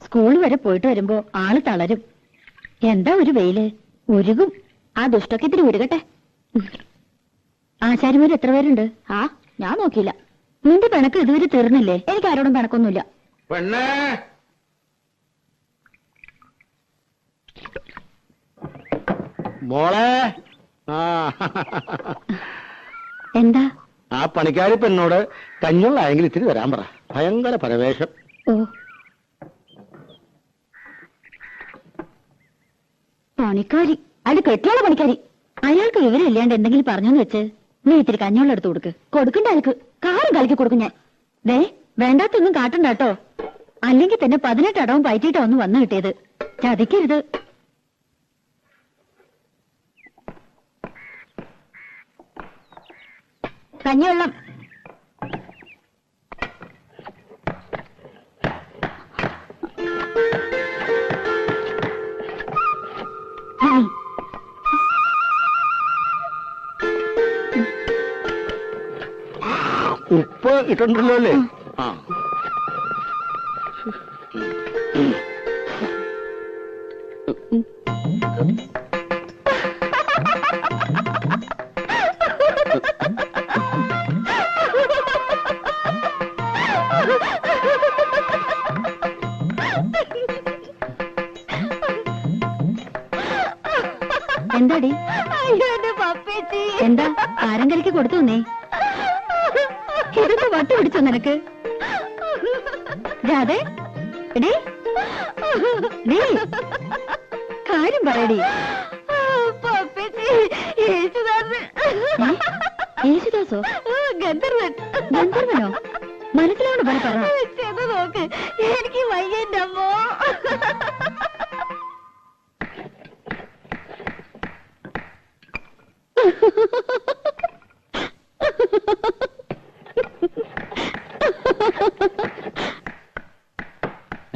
School വരെ പോയിട്ട് വരുമ്പോ ആള് തളരും. എന്താ ഒരു വെയില്, ഉരുകും. ആ ദുഷ്ടൊക്കെ ഇത്തിരി ഉരുകട്ടെ. ആശാരിമാര് എത്ര പേരുണ്ട്? ആ, ഞാൻ നോക്കിയില്ല. നിന്റെ പിണക്ക് ഇതുവരെ തീർന്നില്ലേ? എനിക്ക് ആരോടും പിണക്കൊന്നുമില്ല. മോളെ, എന്താ? ആ പണിക്കാരി പെണ്ണോട് കഞ്ഞുള്ളായെങ്കിൽ ഇത്തിരി വരാൻ പറ. ഭയങ്കര പരവേശം. ഓ, പണിക്കാരി? അത് കെട്ടിയുള്ള പണിക്കാരി. അയാൾക്ക് വിവരമില്ലാണ്ട് എന്തെങ്കിലും പറഞ്ഞോന്ന് വെച്ച് നീ ഇത്തിരി കഞ്ഞോളം എടുത്ത് കൊടുക്കണ്ട. അയാൾക്ക് കാറും കലക്കി കൊടുക്കും ഞാൻ. ദേ, വേണ്ടാത്തൊന്നും കാട്ടണ്ട കേട്ടോ. അല്ലെങ്കിൽ തന്നെ 18 അടവും പയറ്റിയിട്ടാ ഒന്ന് വന്നു കിട്ടിയത്. ചതിക്കരുത്. കഞ്ഞിവെള്ളം. ഉപ്പ് ഇട്ടുണ്ടല്ലോ അല്ലേ? ആ, എന്താടി? എന്താ കാരം കലക്കി കൊടുത്തു നീ? ഇതൊക്കെ വട്ട് പിടിച്ചോ നിനക്ക്? രാധേ, കാര്യം പറയടി. യേശുദാസോ? ഗന്ധർവനോ? മനസ്സിലോട് പറ. നോക്ക്, എനിക്ക് വയ്യന്റെ അമ്മോ.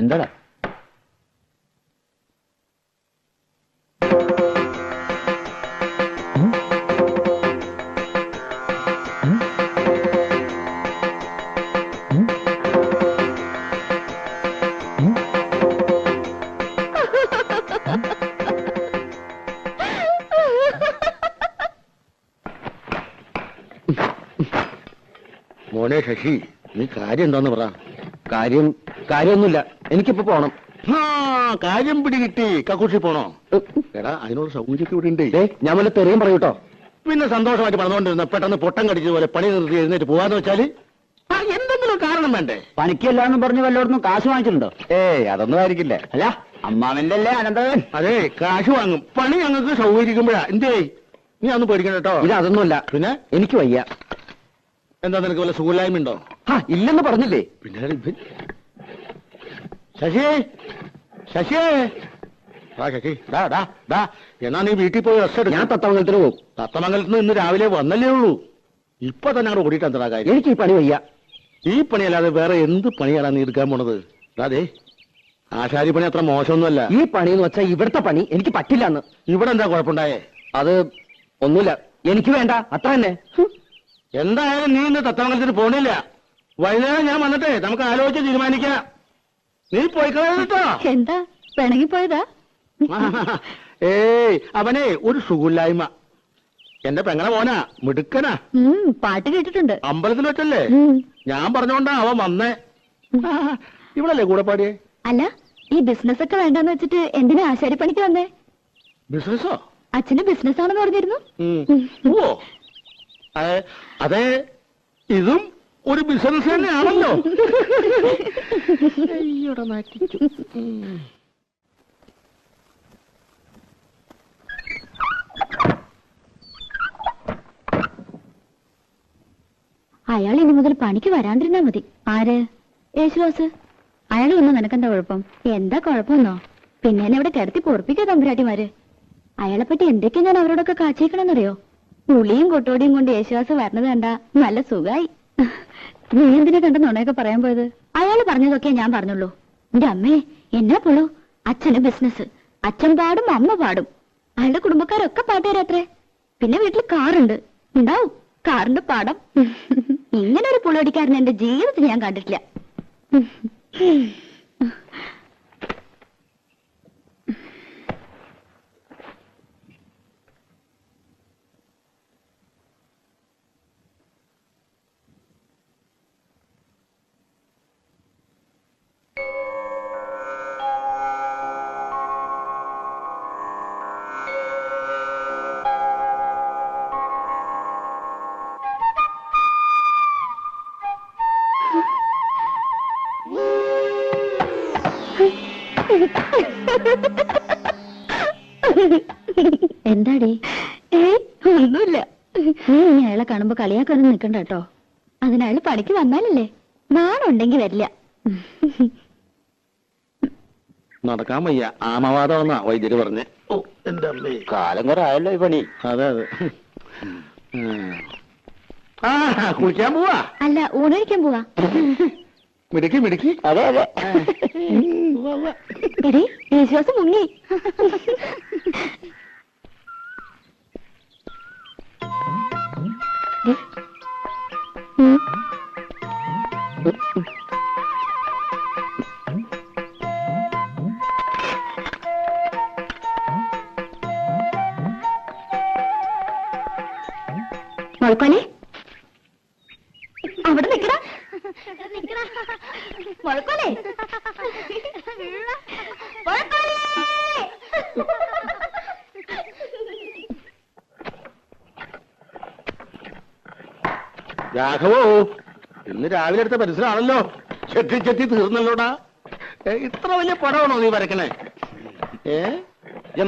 എന്താടാ? മോനെ ശശി, നീ കാര്യം എന്താന്ന് പറ. കാര്യമൊന്നുമില്ല, എനിക്കിപ്പോ പോണം. കാര്യം പിടികിട്ടി. കക്കൂഷി പോണോ? എടാ, അതിനുള്ള സൗകര്യമൊക്കെ ഇവിടെ ഉണ്ട്. ഞാൻ വല്ല തെറിയും പറയൂട്ടോ. പിന്നെ സന്തോഷമായിട്ട് പറഞ്ഞുകൊണ്ടിരുന്ന പെട്ടെന്ന് പൊട്ടം കടിച്ചതുപോലെ പണി നിർത്തി എഴുന്നേറ്റ് പോവാന്ന് വെച്ചാല് എന്തെങ്കിലും കാരണം വേണ്ടേ? പണിക്കല്ലാന്ന് പറഞ്ഞ് വല്ലോടൊന്നും കാശ് വാങ്ങിച്ചിട്ടുണ്ടോ? അതൊന്നും ആയിരിക്കില്ല. അല്ല, അമ്മാവന്റെ അല്ലേ അനന്തവൻ? അതെ, കാശ് വാങ്ങും. പണി ഞങ്ങൾക്ക് സൗകര്യക്കുമ്പോഴാ. എന്തേ, നീ അതൊന്നും പേടിക്കണ്ട കേട്ടോ. ഇത് അതൊന്നുമല്ല. പിന്നെ എനിക്ക് വയ്യ. എന്താ, നിനക്ക് വല്ല സുഖമില്ലായ്മ ഉണ്ടോ? ഇല്ലെന്ന് പറഞ്ഞില്ലേ? പിന്നെ ശശി, ശശി, ശശി, എന്നാ നീ വീട്ടിൽ പോയി റെസ്റ്റ് എടുക്കും. ഞാൻ തത്തമംഗലത്തിന് പോകും. തത്തമംഗലത്ത് നിന്ന് ഇന്ന് രാവിലെ വന്നല്ലേ ഉള്ളൂ. ഇപ്പൊ തന്നെ അവിടെ ഓടിയിട്ട് എന്താ കാര്യം? എനിക്ക് ഈ പണി വയ്യ. ഈ പണിയല്ലാതെ വേറെ എന്ത് പണിയാണ് നീ എടുക്കാൻ പോണത്? അതെ, ആശാരി പണി അത്ര മോശമൊന്നുമല്ല. ഈ പണി എന്ന് വെച്ചാൽ ഇവിടുത്തെ പണി എനിക്ക് പറ്റില്ല എന്ന്. ഇവിടെ എന്താ കുഴപ്പമുണ്ടായേ? അത് ഒന്നുമില്ല, എനിക്ക് വേണ്ട, അത്ര തന്നെ. എന്തായാലും നീ ഇന്ന് തത്തമംഗലത്തിന് പോണില്ല. വൈകുന്നേരം ഞാൻ വന്നിട്ടേ നമുക്ക് ആലോചിച്ച് തീരുമാനിക്കാം. നീ പോയിക്കളോ. എന്താ പിണങ്ങിപ്പോയതാ? അവനെ ഒരു സുഖമില്ലായ്മ. എന്റെ പെങ്ങളെ മോനാ, മിടുക്കനാ. പാട്ട് കേട്ടിട്ടുണ്ട്. അമ്പലത്തിൽ വെച്ചല്ലേ? ഞാൻ പറഞ്ഞോണ്ടാ അവൻ വന്നേ. ഇവളല്ലേ കൂടെ പാടിയേ? അല്ല, ഈ ബിസിനസ് ഒക്കെ വേണ്ടെന്ന് വെച്ചിട്ട് എന്തിനാ ആശാരിപ്പണിക്ക് വന്നേ? ബിസിനസ്സോ? അച്ഛന് ബിസിനസ് ആണെന്ന് പറഞ്ഞിരുന്നു. ഓ, അതെ, ഇതും ഒരു ബിസിനസ് തന്നെയാണല്ലോ. അയാൾ ഇനി മുതൽ പണിക്ക് വരാണ്ടിരുന്നാ മതി. ആര്? യേശുദാസ്. അയാൾ വന്നു നിനക്കെന്താ കുഴപ്പം? എന്താ കുഴപ്പമെന്നോ? പിന്നെ എന്നെ ഇവിടെ കിടത്തി പൊറപ്പിക്കാ തമ്പുരാട്ടിമാര്. അയാളെപ്പറ്റി എന്തൊക്കെയാ ഞാൻ അവരോടൊക്കെ കാച്ചേക്കണമെന്നറിയോ? പുളിയും കൊട്ടോടിയും കൊണ്ട് യേശുദാസ് വരണത് കണ്ടാ നല്ല സുഖായി. നീ എന്തിനെ കണ്ട നുണയൊക്കെ പറയാൻ പോയത്? അയാൾ പറഞ്ഞതൊക്കെ ഞാൻ പറഞ്ഞുള്ളൂ. എന്റെ അമ്മേ, എന്നാ പോളൂ, അച്ഛന് ബിസിനസ്. അച്ഛൻ പാടും, അമ്മ പാടും. അയാളുടെ കുടുംബക്കാരൊക്കെ പാട്ടുകാരത്രേ. പിന്നെ വീട്ടിൽ കാറുണ്ട്, ഉണ്ടാവും കാറിന്റെ പാടം. ഇങ്ങനെ ഒരു പുളിയടിക്കാരൻ എന്റെ ജീവിതത്തിൽ ഞാൻ കണ്ടിട്ടില്ല. എന്താടി? ഒന്നുമില്ല. നീ ഇനി അയാളെ കാണുമ്പോ കളിയാക്കാനും നിക്കണ്ട കേട്ടോ. അതിനയാൾ പണിക്ക് വന്നാലല്ലേ. നാളുണ്ടെങ്കി വരില്ല. നടക്കാൻ വയ്യ, ആമവാദമെന്നാ വൈദ്യര് പറഞ്ഞ്. ഓ എന്റെ അമ്മേ, കാലം കുറെ ആയല്ലോ ഈ പണി. അതെ അതെ. ആ കുളിക്കാൻ പോവാ? അല്ല, ഊണഴിക്കാൻ പോവാ. മിടുക്കി മിടുക്കി. അതെ അതെ. എടി, യേശുദാസ് മുങ്ങി. മുഴക്കോലെ, അവിടെ നിക്കടാ. മുഴക്കോലെ, രാഘവോ, ഇന്ന് രാവിലെ എടുത്ത പരിസരമാണല്ലോ. ചെത്തി ചെത്തി തീർന്നല്ലോടാ. ഇത്ര വലിയ പടമാണോ നീ വരക്കണേ?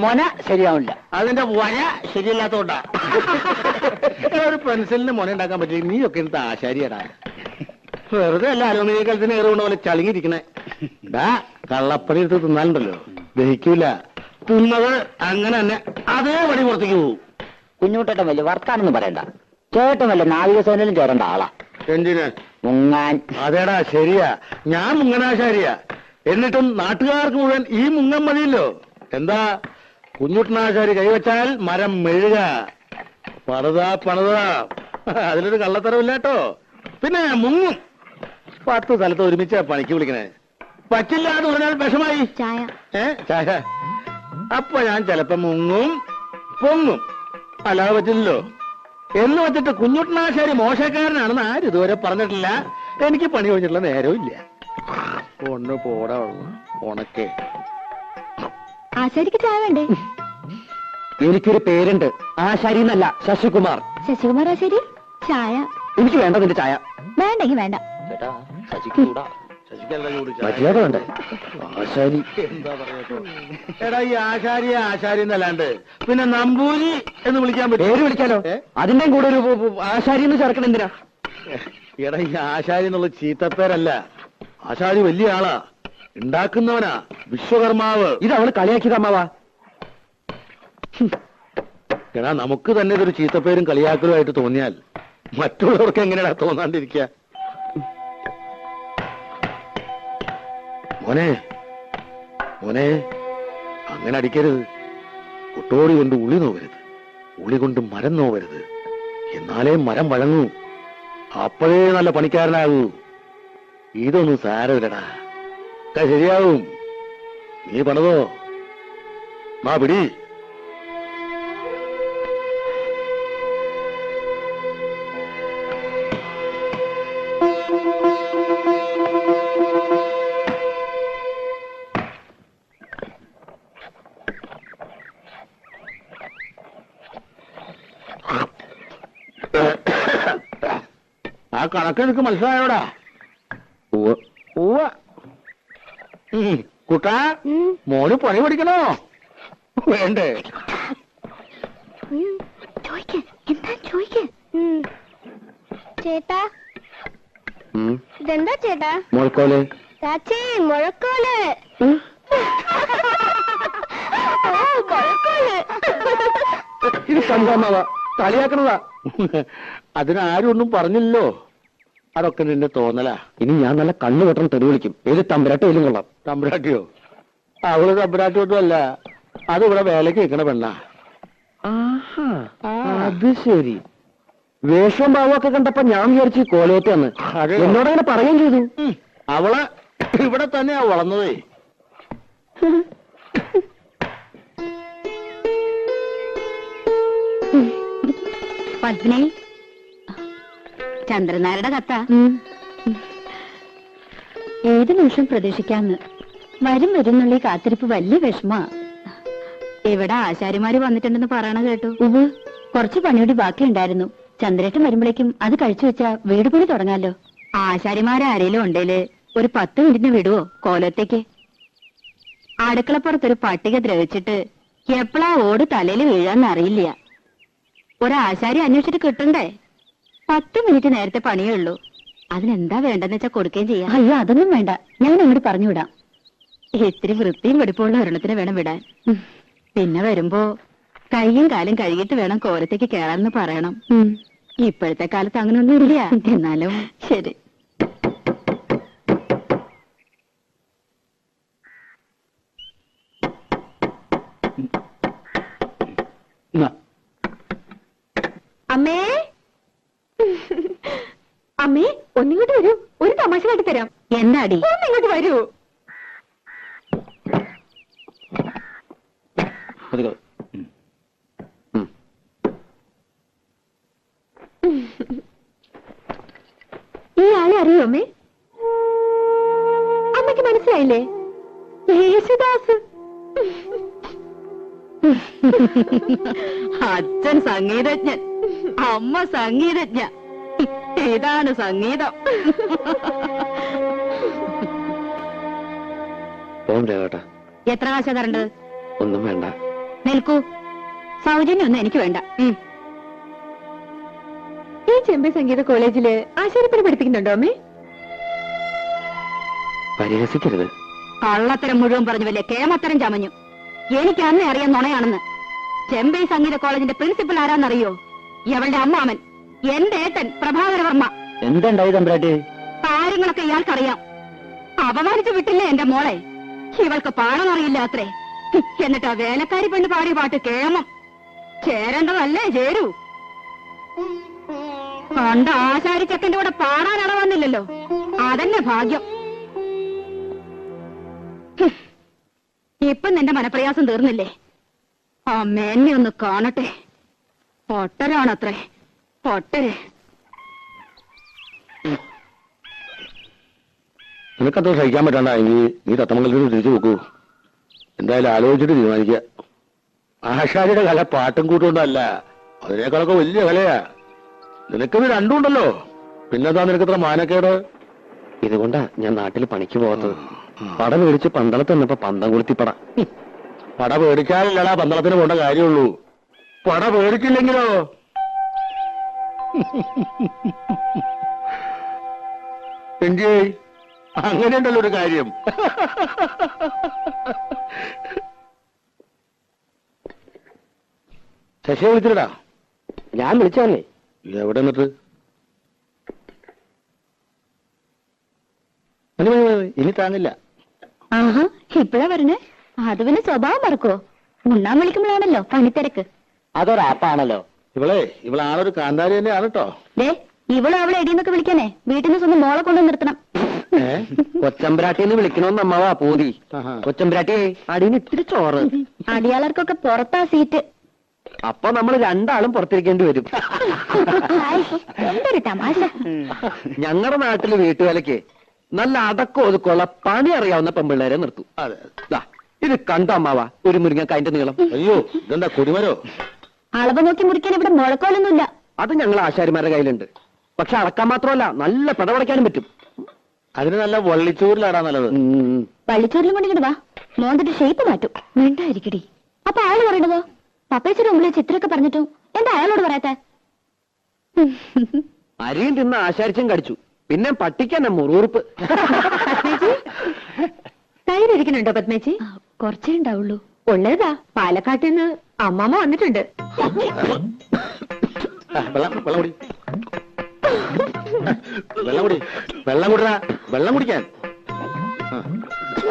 മോന ശരിയാവില്ല. അതിന്റെ വര ശരിയല്ലാത്തോണ്ടാ. ഒരു പെൻസിലിന് മുന ഉണ്ടാക്കാൻ പറ്റില്ല. നീയൊക്കെ എടുത്ത ആശാരിയടാ. വെറുതെ അല്ല അലുമിനിയം കലത്തിന് ഏറുകൊണ്ട പോലെ ചളിങ്ങിരിക്കണേ. കള്ളപ്പണി എടുത്ത് തിന്നാലുണ്ടല്ലോ, ദഹിക്കൂല. തിന്നത് അങ്ങനെ തന്നെ അതേ പണി പുറത്തേക്ക് പോവും. കുഞ്ഞുട്ടേട്ടൻ വലിയ വർത്താനൊന്നും പറയണ്ട. ചേട്ടൻ വല്ല നാവികസേനയിലും ചേരേണ്ട ആളാ. എന്തിന് മുങ്ങാൻ? അതേടാ ശരിയാ, ഞാൻ മുങ്ങനാശാരിയാ. എന്നിട്ടും നാട്ടുകാർക്ക് മുഴുവൻ ഈ മുങ്ങൻ മതിയല്ലോ. എന്താ, കുഞ്ഞുട്ടനാശാരി കൈവച്ചാൽ മരം മെഴുക. പണിതാ. അതിലൊരു കള്ളത്തരമില്ല കേട്ടോ. പിന്നെ മുങ്ങും. 10 സ്ഥലത്ത് ഒരുമിച്ചാ പണിക്ക് വിളിക്കണേ. പറ്റില്ല എന്ന് പറഞ്ഞാൽ വിഷമായി. ചായ. ചായ. അപ്പൊ ഞാൻ ചിലപ്പോ മുങ്ങും പൊങ്ങും. അല്ലാതെ പറ്റില്ലല്ലോ. എന്ന് വെച്ചിട്ട് കുഞ്ഞുട്ടനാശാരി മോശക്കാരനാണെന്ന് ആരും ഇതുവരെ പറഞ്ഞിട്ടില്ല. എനിക്ക് പണി കഴിഞ്ഞിട്ടുള്ള നേരവും ഇല്ല. ഒന്ന് പോടാ ഉണക്കേ. ആശാരിക്ക് ചായ വേണ്ടേ? എനിക്കൊരു പേരുണ്ട്, ആശാരി എന്നല്ല, ശശികുമാർ. ശശികുമാർ ആശാരി? ചായ എനിക്ക് വേണ്ട നിന്റെ ചായ. വേണ്ടെങ്കി വേണ്ട. മര്യാദ വേണ്ടേ? ആശാരി എന്താ പറയട്ടോ. എടാ, ഈ ആശാരിയെ ആശാരി എന്നല്ലാണ്ട് പിന്നെ നമ്പൂരി എന്ന് വിളിക്കാൻ പറ്റും? പേര് വിളിക്കാലോ. അതിന്റെയും കൂടെ ഒരു ആശാരി എന്ന് ചേർക്കണം എന്തിനാ? എടാ, ഈ ആശാരി എന്നുള്ള ചീത്തപ്പേരല്ല. ആശാരി വലിയ ആളാ, ഉണ്ടാക്കുന്നവനാ, വിശ്വകർമാവ്. ഇത് അവള് കളിയാക്കിയത് അമ്മാവാ. എടാ, നമുക്ക് തന്നെ ഇതൊരു ചീത്തപ്പേരും കളിയാക്കലുമായിട്ട് തോന്നിയാൽ മറ്റുള്ളവർക്ക് എങ്ങനെയാ തോന്നാണ്ടിരിക്കുക? മോനെ മോനെ, അങ്ങനെ അടിക്കരുത്. കൊട്ടോടി കൊണ്ട് ഉളി നോവരുത്, ഉളി കൊണ്ട് മരം നോവരുത്. എന്നാലേ മരം വഴങ്ങൂ. അപ്പോഴേ നല്ല പണിക്കാരനാകൂ. ഇതൊന്നും സാരമില്ലടാ, ശരിയാവും. നീ പണിതോ. മാ പിടി. ആ കണക്ക് എനിക്ക് മനസ്സിലായോടാ? കുട്ടാ, മോന് പണി പഠിക്കണോ വേണ്ടേ? ചേട്ടാ, ഇതെന്താ ചേട്ടാ? മുഴക്കോല്. ചാച്ചി, മുഴക്കോല്. ഇത് സംഭവമാവാ, കളിയാക്കണതാ. അതിനാരും ഒന്നും പറഞ്ഞില്ലല്ലോ. അതൊക്കെ നിന്റെ തോന്നലാ. ഇനി ഞാൻ നല്ല കണ്ണു വെട്ടം തെറി വിളിക്കും. ഏത് തമ്പുരാട്ടി ഏലും കൊള്ളാം. തമ്പുരാട്ടിയോ? അവള് തമ്പുരാട്ടിയൊന്നും അല്ല, അത് ഇവിടെ വേലക്ക് വെക്കണ പെണ്ണാ. അത് ശരി. വേഷവും ഭാവമൊക്കെ കണ്ടപ്പോ ഞാൻ വിചാരിച്ചു കോലോത്താന്ന്. എന്നോടങ്ങനെ പറയുകയും ചെയ്തു. അവള് ഇവിടെ തന്നെയാ വളർന്നതേ. പത്മിനി, ചന്ദ്രനാരുടെ കത്ത. ഏത് നിമിഷം പ്രതീക്ഷിക്കാന്ന്. വരുന്നുള്ള കാത്തിരിപ്പ് വലിയ വിഷമാ. ഇവിടെ ആശാരിമാര് വന്നിട്ടുണ്ടെന്ന് പറയണ കേട്ടു. കുറച്ച് പണിയോടി ബാക്കിയുണ്ടായിരുന്നു. ചന്ദ്രേട്ടൻ വരുമ്പോഴേക്കും അത് കഴിച്ചു വെച്ചാ വീട് പണി തുടങ്ങാലോ. ആശാരിമാരാരേലും ഉണ്ടേല് ഒരു 10 മിനിറ്റിന് വിടുവോ കോലത്തേക്ക്? അടുക്കളപ്പുറത്തൊരു പട്ടിക ദ്രവിച്ചിട്ട് എപ്പോഴാ ഓട് തലയിൽ വീഴാന്ന് അറിയില്ല. ഒരാശാരി അന്വേഷിച്ചിട്ട് കിട്ടണ്ടേ? 10 മിനിറ്റ് നേരത്തെ പണിയേ ഉള്ളൂ. അതിനെന്താ വേണ്ടെന്ന് വെച്ചാ കൊടുക്കുകയും ചെയ്യാം. അയ്യോ, അതൊന്നും വേണ്ട, ഞാൻ അങ്ങോട്ട് പറഞ്ഞുവിടാം. ഇത്തിരി വൃത്തിയും വെടിപ്പുള്ള ഒരെണ്ണത്തിന് വേണം വിടാൻ. പിന്നെ വരുമ്പോ കൈയും കാലും കഴുകിയിട്ട് വേണം കോലത്തേക്ക് കേറാന്ന് പറയണം. ഇപ്പോഴത്തെ കാലത്ത് അങ്ങനൊന്നും ഇല്ല. എന്നാലും ശരി. അമ്മേ, അമ്മേ, ഒന്നിങ്ങോട്ട് വരൂ, ഒരു തമാശ കാട്ടി തരാം. എന്താടി? ഒന്നിങ്ങോട്ട് വരൂ. ഈ ആളെ അറിയോ അമ്മേ? അമ്മയ്ക്ക് മനസ്സിലായില്ലേ? യേശുദാസ്. അച്ഛൻ സംഗീതജ്ഞൻ, അമ്മ സംഗീതജ്ഞ. ഇതാണ് സംഗീതം. എത്ര കാശ തരേണ്ടത്? ഒന്നും വേണ്ട. നിൽക്കൂ, സൗജന്യൊന്നും എനിക്ക് വേണ്ട. ഈ ചെമ്പൈ സംഗീത കോളേജില് ആശാരിപ്പണി പഠിപ്പിക്കുന്നുണ്ടോ അമ്മേ? പരിഹസിക്കരുത്. കള്ളത്തരം മുഴുവൻ പറഞ്ഞു വലിയ കേമത്തരം ചമഞ്ഞു. എനിക്ക് അന്നേ അറിയാൻ നുണയാണെന്ന്. ചെമ്പൈ സംഗീത കോളേജിന്റെ പ്രിൻസിപ്പൽ ആരാന്നറിയോ? ഇവളുടെ അമ്മാമൻ, എന്റെ ഏട്ടൻ പ്രഭാകരവർമ്മ. എന്തുണ്ടായി തമ്പ്രാട്ടി? കാര്യങ്ങളൊക്കെ ഇയാൾക്കറിയാം. അപമാനിച്ചു വിട്ടില്ലേ എന്റെ മോളെ? ഇവൾക്ക് പാടാനറിയില്ല അത്രേ. എന്നിട്ട് ആ വേലക്കാരി പെണ്ണ് പാടിയ പാട്ട് കേമം. ചേരേണ്ടതല്ലേ ചേരൂ. കണ്ട ആശാരി ചെക്കന്റെ കൂടെ പാടാനട വന്നില്ലല്ലോ, അതന്നെ ഭാഗ്യം. ഇപ്പൊ നിന്റെ മനപ്രയാസം തീർന്നില്ലേ? അമ്മേന്നെ ഒന്ന് കാണട്ടെ. പൊട്ടരാണത്രേ, പൊട്ടര്. നിനക്കത്ര സഹിക്കാൻ പറ്റണ്ടെങ്കിൽ നീ തത്തമംഗലത്തിൽ തിരിച്ചു നോക്കൂ. എന്തായാലും ആലോചിച്ചിട്ട് തീരുമാനിക്കുക. ആശാരിയുടെ കല പാട്ടും കൂട്ടുകൊണ്ടല്ല, അതിനേക്കാളൊക്കെ വലിയ കലയാ. നിനക്കിത് രണ്ടും ഉണ്ടല്ലോ, പിന്നെന്താ നിനക്കത്ര മാനക്കേട്? ഇതുകൊണ്ടാ ഞാൻ നാട്ടിൽ പണിക്ക് പോകാത്തത്. പട മേടിച്ച് പന്തളത്ത് നിന്നപ്പോ പന്തം കൊളുത്തിപ്പട. പട പേടിച്ചാലല്ലടാ പന്തളത്തിന് പോണ്ട കാര്യമുള്ളൂ. പട പേടിച്ചില്ലെങ്കിലോ? എങ്കി അങ്ങനെയുണ്ടല്ലോ ഒരു കാര്യം. ശശിയെ വിളിച്ചിട്ടാ? ഞാൻ വിളിച്ചല്ലേ. എവിടെ നിന്നിട്ട്? ഇനി താങ്ങില്ല. ആഹാ, ഇപ്പഴാ വരണേ? അത് പിന്നെ സ്വഭാവം മറക്കോ? ഉണ്ണാൻ വിളിക്കുമ്പോഴാണല്ലോ പണിത്തിരക്ക്. അതൊരാപ്പാണല്ലോ. ഇവളാളൊരു കാന്താരി തന്നെയാണ് കേട്ടോ. ദേ, ഇവള് അവളെ എടീന്നൊക്കെ വിളിക്കാനേ വീട്ടിൽ നിന്ന് സ്വന്തം മോളെ കൊണ്ടു നിർത്തണം. കൊച്ചമ്പ്രാട്ടിന്ന് വിളിക്കണോന്ന് അമ്മാവാ പൂതി. കൊച്ചമ്പ്രാട്ടി, അടിയിൽ ഇത്തിരി ചോറ്. അടിയാളർക്കൊക്കെ പുറത്താ സീറ്റ്. അപ്പൊ നമ്മൾ രണ്ടാളും പുറത്തിരിക്കേണ്ടി വരും. എന്തൊരു തമാശ. ഞങ്ങളുടെ നാട്ടില് വീട്ടുവേലയ്ക്ക് നല്ല അടക്കം ഒതുക്കമുള്ള പണി അറിയാവുന്ന പെമ്പിള്ളേരെ നിർത്തും. ഇത് കണ്ടോ അമ്മാവാ, ഒരു മുരിങ്ങക്കായന്റെ നീളം? അയ്യോ, ഇതെന്താ കൊടിമരോ? അളവ് നോക്കി മുറിക്കാൻ ഇവിടെ മുഴക്കോലൊന്നുമില്ല. അത് ഞങ്ങൾ ആശാരിമാരുടെ കയ്യിലുണ്ട്. പക്ഷെ അളക്കാൻ മാത്രമല്ല, നല്ല പടപടയ്ക്കാനും പറ്റും. അതിന് നല്ല വള്ളിച്ചോറിലാടാ നല്ലത്. വള്ളിച്ചോറിലും കൊണ്ടിട്ട് വാ, മോന്തിട്ട് ഷേപ്പ് മാറ്റും. വേണ്ടായിരിക്കടി. അപ്പൊ അയാൾ പറയണതോ? പപ്പേച്ചിയുടെ മുമ്പിൽ ചിത്രമൊക്കെ പറഞ്ഞിട്ടും എന്താ അയാളോട് പറയാത്തെ? അരിയും തിന്ന് ആശാരിച്ചും കടിച്ചു, പിന്നെ പട്ടിക്കന്നെ മുറുറുപ്പ്. തൈരിക്കുന്നുണ്ടോ പത്മേച്ചി? കുറച്ചേ ഉണ്ടാവുള്ളൂ. ഉള്ളതാ, പാലക്കാട്ടിൽ നിന്ന് അമ്മാമ്മ വന്നിട്ടുണ്ട്. വെള്ളം കുടിക്കാൻ.